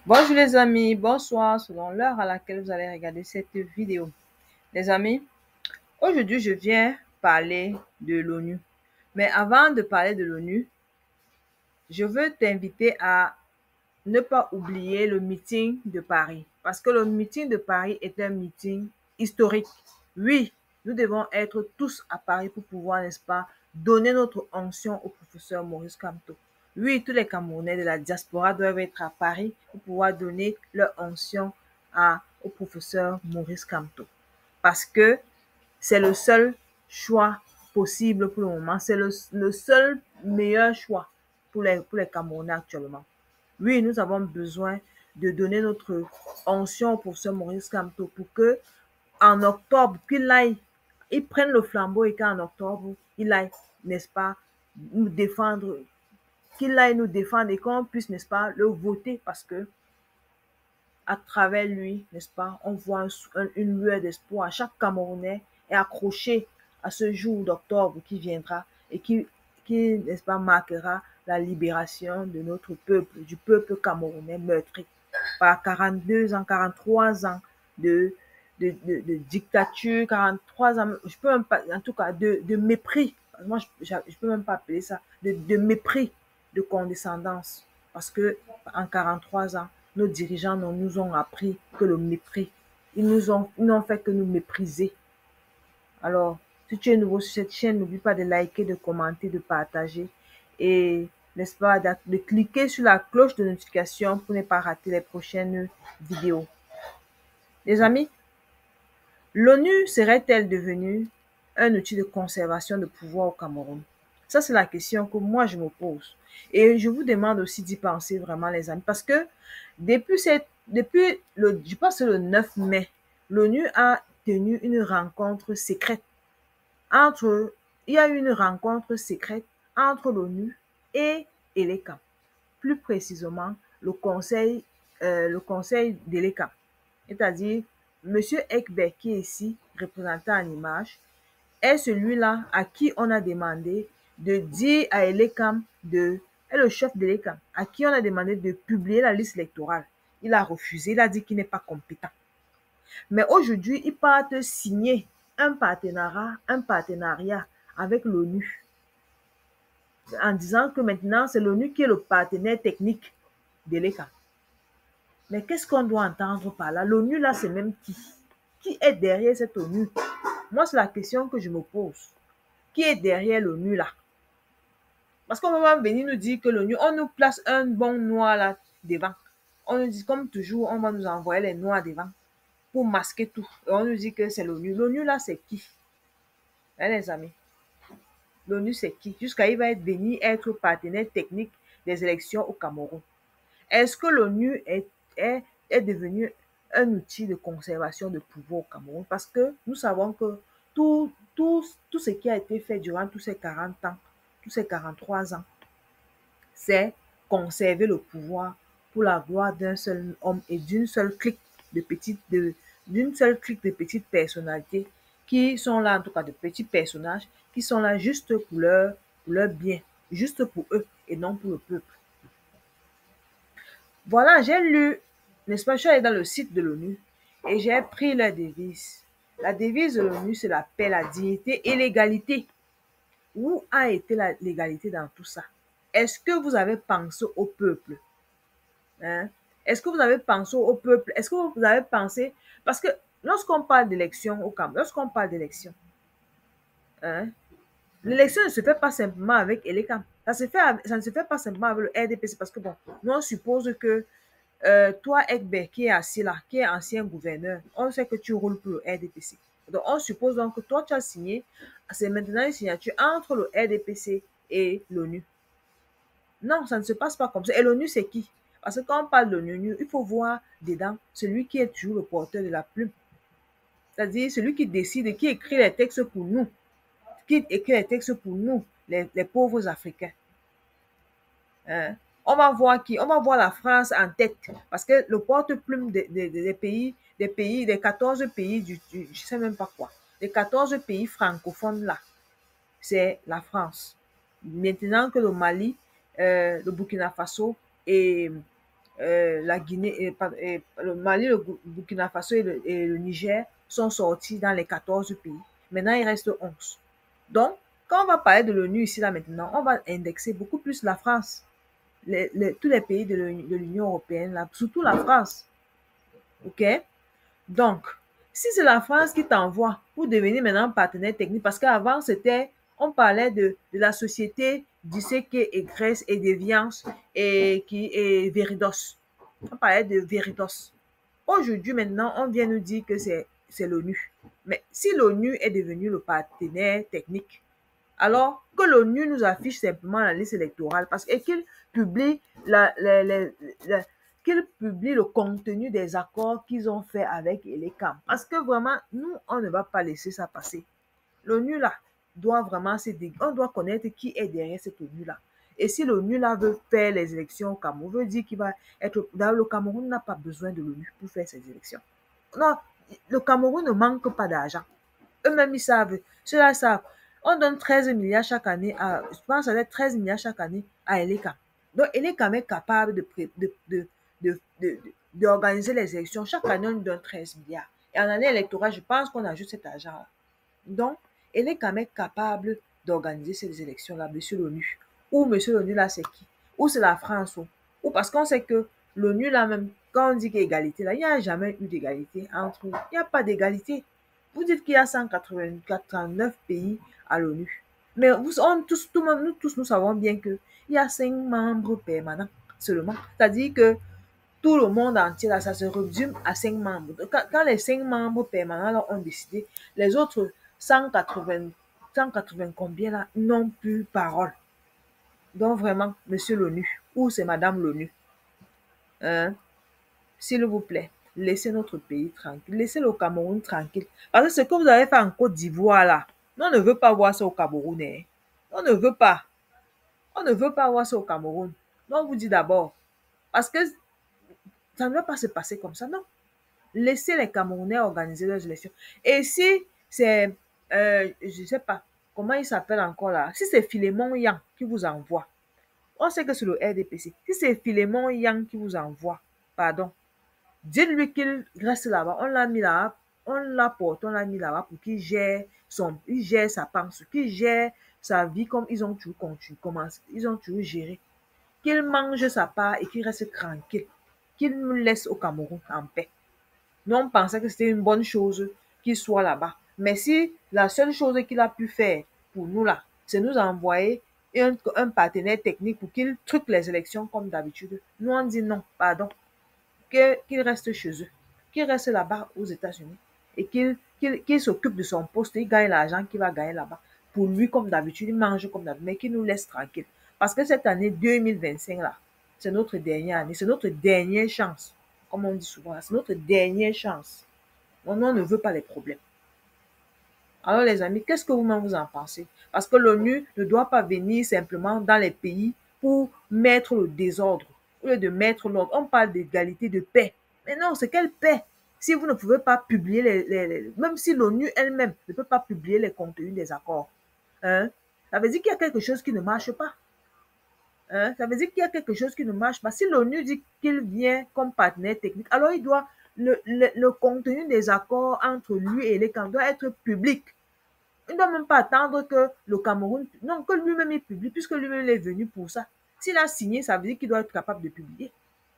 Bonjour les amis, bonsoir selon l'heure à laquelle vous allez regarder cette vidéo. Les amis, aujourd'hui je viens parler de l'ONU. Mais avant de parler de l'ONU, je veux t'inviter à ne pas oublier le meeting de Paris. Parce que le meeting de Paris est un meeting historique. Oui, nous devons être tous à Paris pour pouvoir, n'est-ce pas, donner notre onction au professeur Maurice Kamto. Oui, tous les Camerounais de la diaspora doivent être à Paris pour pouvoir donner leur onction au professeur Maurice Kamto. Parce que c'est le seul choix possible pour le moment. C'est le seul meilleur choix pour les Camerounais actuellement. Oui, nous avons besoin de donner notre onction au professeur Maurice Kamto pour que en octobre, il prenne le flambeau et qu'en octobre, il aille, n'est-ce pas, nous défendre, qu'il aille nous défendre et qu'on puisse, n'est-ce pas, le voter parce que à travers lui, n'est-ce pas, on voit une lueur d'espoir. Chaque Camerounais est accroché à ce jour d'octobre qui viendra et qui n'est-ce pas, marquera la libération de notre peuple, du peuple camerounais meurtri par 42 ans, 43 ans de, de dictature, 43 ans, je peux même pas, en tout cas, de mépris. Moi, je peux même pas appeler ça, de mépris, de condescendance. Parce que en 43 ans, nos dirigeants nous ont appris que le mépris. Ils n'ont fait que nous mépriser. Alors, si tu es nouveau sur cette chaîne, n'oublie pas de liker, de commenter, de partager et, n'est-ce pas, de cliquer sur la cloche de notification pour ne pas rater les prochaines vidéos. Les amis, l'ONU serait-elle devenue un outil de conservation de pouvoir au Cameroun? Ça, c'est la question que moi, je me pose. Et je vous demande aussi d'y penser vraiment, les amis, parce que je pense que le 9 mai, l'ONU a tenu une rencontre secrète il y a eu une rencontre secrète entre l'ONU et l'ECAM. Plus précisément, le conseil de l'ECAM. C'est-à-dire, M. Ekberg, qui est ici, représenté en image, est celui-là à qui on a demandé de dire à l'ECAM est le chef de l'ECAM, à qui on a demandé de publier la liste électorale. Il a refusé, il a dit qu'il n'est pas compétent. Mais aujourd'hui, ils partent signer un partenariat avec l'ONU en disant que maintenant, c'est l'ONU qui est le partenaire technique de l'ECAM. Mais qu'est-ce qu'on doit entendre par là? L'ONU, là, c'est même qui? Qui est derrière cette ONU? Moi, c'est la question que je me pose. Qui est derrière l'ONU, là? Parce qu'on va venir nous dire que l'ONU, on nous place un bon noir là devant. On nous dit, comme toujours, on va nous envoyer les noirs devant pour masquer tout. Et on nous dit que c'est l'ONU. L'ONU, là, c'est qui? Hein, les amis? L'ONU, c'est qui? Jusqu'à il va venir être partenaire technique des élections au Cameroun. Est-ce que l'ONU est devenu un outil de conservation de pouvoir au Cameroun? Parce que nous savons que tout ce qui a été fait durant tous ces 40 ans, tous ces 43 ans, c'est conserver le pouvoir pour la gloire d'un seul homme et d'une seule clique de petites personnalités qui sont là, en tout cas de petits personnages, qui sont là juste pour leur bien, juste pour eux et non pour le peuple. Voilà, j'ai lu, n'est-ce pas, je suis allée dans le site de l'ONU et j'ai pris la devise. La devise de l'ONU, c'est la paix, la dignité et l'égalité. Où a été l'égalité dans tout ça? Est-ce que vous avez pensé au peuple? Hein? Est-ce que vous avez pensé au peuple? Est-ce que vous avez pensé... Parce que lorsqu'on parle d'élection au Cameroun, lorsqu'on parle d'élection, hein, l'élection ne se fait pas simplement avec Elekam. Ça ne se fait pas simplement avec le RDPC parce que, bon, nous, on suppose que toi, Ekberg, qui est assis là, qui est ancien gouverneur, on sait que tu roules pour le RDPC. Donc, on suppose donc que toi, tu as signé, c'est maintenant une signature entre le RDPC et l'ONU. Non, ça ne se passe pas comme ça. Et l'ONU, c'est qui? Parce que quand on parle de l'ONU, il faut voir dedans celui qui est toujours le porteur de la plume. C'est-à-dire celui qui décide, qui écrit les textes pour nous, qui écrit les textes pour nous, les pauvres Africains. Hein? On va voir qui? On va voir la France en tête. Parce que le porte-plume des 14 pays je ne sais même pas quoi, des 14 pays francophones là, c'est la France. Maintenant que le Mali, le Burkina Faso et la Guinée, le Mali, le Burkina Faso et le Niger sont sortis dans les 14 pays. Maintenant, il reste 11. Donc, quand on va parler de l'ONU ici, là, maintenant, on va indexer beaucoup plus la France, tous les pays de l'Union européenne, là, surtout la France. OK? Donc, si c'est la France qui t'envoie pour devenir maintenant partenaire technique, parce qu'avant, on parlait de la société d'ICK et Grèce et Deviance et Veridos. On parlait de Veridos. Aujourd'hui, maintenant, on vient nous dire que c'est l'ONU. Mais si l'ONU est devenue le partenaire technique, alors que l'ONU nous affiche simplement la liste électorale et qu'il publie, qu'il publie le contenu des accords qu'ils ont fait avec les camps. Parce que vraiment, nous, on ne va pas laisser ça passer. L'ONU, là, doit vraiment on doit connaître qui est derrière cette ONU-là. Et si l'ONU, là, veut faire les élections au Cameroun, veut dire qu'il va être... Le Cameroun n'a pas besoin de l'ONU pour faire ses élections. Non, le Cameroun ne manque pas d'argent. Eux-mêmes, ils savent. Ceux-là savent. On donne 13 milliards chaque année je pense que ça va être 13 milliards chaque année à Eleka. Donc, Eleka est capable d'organiser les élections. Chaque année, on lui donne 13 milliards. Et en année électorale, je pense qu'on a juste cet argent-là. Donc, Eleka est capable d'organiser ces élections-là, monsieur l'ONU. Ou monsieur l'ONU, là, c'est qui? Ou c'est la France, ou parce qu'on sait que l'ONU, là, même, quand on dit qu'il y a égalité, là, il n'y a jamais eu d'égalité entre eux. Il n'y a pas d'égalité. Vous dites qu'il y a 189 pays à l'ONU. Mais nous tous, nous savons bien qu'il y a 5 membres permanents seulement. C'est-à-dire que tout le monde entier, là, ça se résume à 5 membres. Quand les 5 membres permanents là, ont décidé, les autres 180 combien là, n'ont plus parole. Donc vraiment, monsieur l'ONU, ou c'est madame l'ONU, hein, s'il vous plaît, laissez notre pays tranquille, laissez le Cameroun tranquille. Parce que ce que vous avez fait en Côte d'Ivoire là, on ne veut pas voir ça au Cameroun. Hein. On ne veut pas. On ne veut pas voir ça au Cameroun. Donc, on vous dit d'abord, parce que ça ne va pas se passer comme ça, non. Laissez les Camerounais organiser leurs élections. Et si c'est, je ne sais pas, comment il s'appelle encore là, si c'est Philémon Yang qui vous envoie, on sait que c'est le RDPC, si c'est Philémon Yang qui vous envoie, pardon, dites-lui qu'il reste là-bas, on l'a mis là, on l'a porté, on l'a mis là-bas pour qu'il gère sa pensée, qu'il gère sa vie comme ils ont toujours continué, ils ont toujours géré. Qu'il mange sa part et qu'il reste tranquille, qu'il nous laisse au Cameroun en paix. Nous, on pensait que c'était une bonne chose qu'il soit là-bas. Mais si la seule chose qu'il a pu faire pour nous là, c'est nous envoyer un partenaire technique pour qu'il truque les élections comme d'habitude, nous on dit non, pardon, qu'il reste chez eux, qu'il reste là-bas aux États-Unis et qu'il s'occupe de son poste, il gagne l'argent qu'il va gagner là-bas. Pour lui, comme d'habitude, il mange comme d'habitude, mais qu'il nous laisse tranquille. Parce que cette année 2025 là, c'est notre dernière année, c'est notre dernière chance. Comme on dit souvent, c'est notre dernière chance. On ne veut pas les problèmes. Alors les amis, qu'est-ce que vous-même vous en pensez? Parce que l'ONU ne doit pas venir simplement dans les pays pour mettre le désordre, au lieu de mettre l'ordre. On parle d'égalité, de paix. Mais non, c'est quelle paix? Si vous ne pouvez pas publier même si l'ONU elle-même ne peut pas publier les contenus des accords, hein, ça veut dire qu'il y a quelque chose qui ne marche pas. Hein? Ça veut dire qu'il y a quelque chose qui ne marche pas. Si l'ONU dit qu'il vient comme partenaire technique, alors il doit le contenu des accords entre lui et les camps doit être public. Il ne doit même pas attendre que le Cameroun, non, que lui-même il publie, puisque lui-même est venu pour ça. S'il a signé, ça veut dire qu'il doit être capable de publier.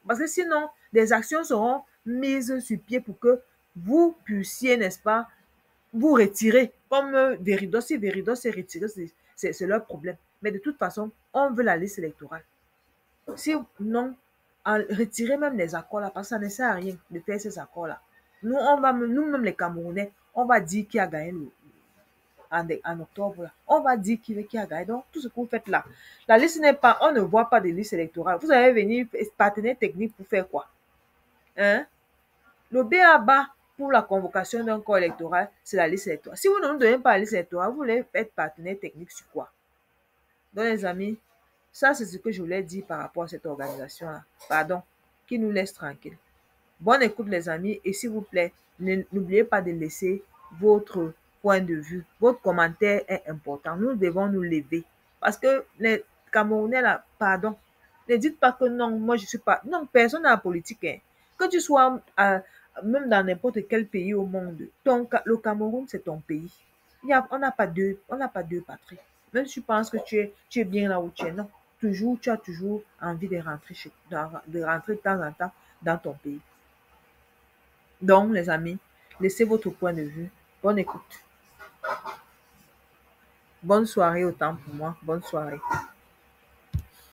Parce que sinon, des actions seront mises sur pied pour que vous puissiez, n'est-ce pas, vous retirer. Comme Veridos, si Veridos est retiré, c'est leur problème. Mais de toute façon, on veut la liste électorale. Si non, retirer même les accords là, parce que ça ne sert à rien de faire ces accords là. Nous-mêmes les Camerounais, on va dire qui a gagné en octobre là. On va dire qui a gagné. Donc, tout ce que vous faites là, la liste n'est pas, on ne voit pas de liste électorale. Vous allez venir partenaire technique pour faire quoi? Hein? Le BABA pour la convocation d'un corps électoral, c'est la liste électorale. Si vous ne nous donnez pas la liste électorale, vous voulez être partenaire technique sur quoi? Donc, les amis, ça, c'est ce que je voulais dire par rapport à cette organisation-là. Pardon, qui nous laisse tranquille. Bonne écoute, les amis. Et s'il vous plaît, n'oubliez pas de laisser votre point de vue. Votre commentaire est important. Nous devons nous lever. Parce que les Camerounais, là, pardon, Ne dites pas que non, moi je suis pas. Non, personne n'a la politique, hein. Que tu sois même dans n'importe quel pays au monde, le Cameroun, c'est ton pays. On n'a pas deux patries. Même si tu penses que tu es bien là où tu es, non. Toujours, tu as toujours envie de rentrer, de rentrer de temps en temps dans ton pays. Donc, les amis, laissez votre point de vue. Bonne écoute. Bonne soirée autant pour moi. Bonne soirée.